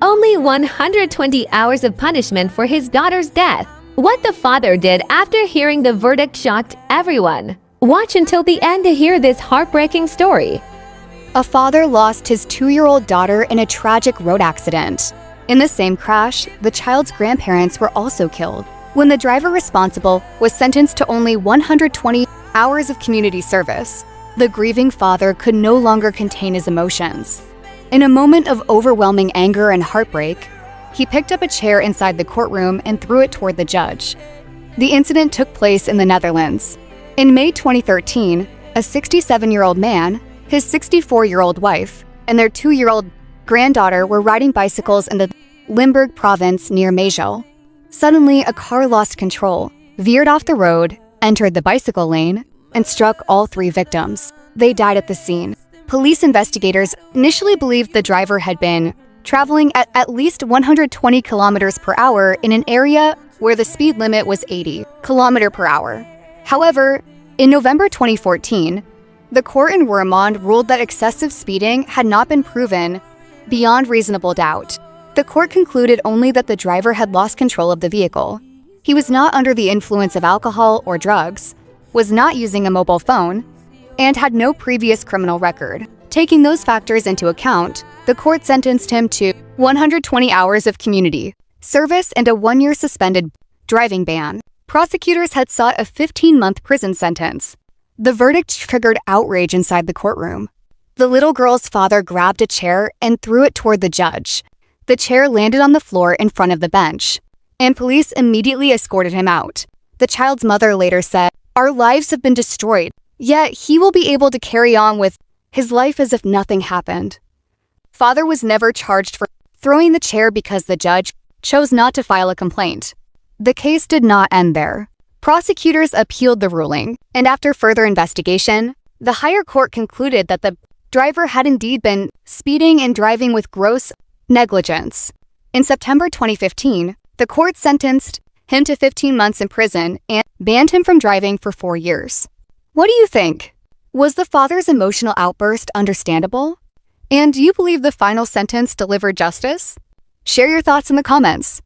Only 120 hours of punishment for his daughter's death. What the father did after hearing the verdict shocked everyone. Watch until the end to hear this heartbreaking story. A father lost his 2-year-old daughter in a tragic road accident. In the same crash, the child's grandparents were also killed. When the driver responsible was sentenced to only 120 hours of community service, the grieving father could no longer contain his emotions. In a moment of overwhelming anger and heartbreak, he picked up a chair inside the courtroom and threw it toward the judge. The incident took place in the Netherlands. In May 2013, a 67-year-old man, his 64-year-old wife, and their 2-year-old granddaughter were riding bicycles in the Limburg province near Maasel. Suddenly, a car lost control, veered off the road, entered the bicycle lane, and struck all 3 victims. They died at the scene. Police investigators initially believed the driver had been traveling at least 120 kilometers per hour in an area where the speed limit was 80 kilometers per hour. However, in November 2014, the court in Roermond ruled that excessive speeding had not been proven beyond reasonable doubt. The court concluded only that the driver had lost control of the vehicle. He was not under the influence of alcohol or drugs, was not using a mobile phone, and had no previous criminal record. Taking those factors into account, the court sentenced him to 120 hours of community service and a 1-year suspended driving ban. Prosecutors had sought a 15-month prison sentence. The verdict triggered outrage inside the courtroom. The little girl's father grabbed a chair and threw it toward the judge. The chair landed on the floor in front of the bench, and police immediately escorted him out. The child's mother later said, "Our lives have been destroyed, yet he will be able to carry on with his life as if nothing happened." Father was never charged for throwing the chair because the judge chose not to file a complaint. The case did not end there. Prosecutors appealed the ruling, and after further investigation, the higher court concluded that the driver had indeed been speeding and driving with gross negligence. In September 2015, the court sentenced him to 15 months in prison and banned him from driving for 4 years. What do you think? Was the father's emotional outburst understandable? And do you believe the final sentence delivered justice? Share your thoughts in the comments.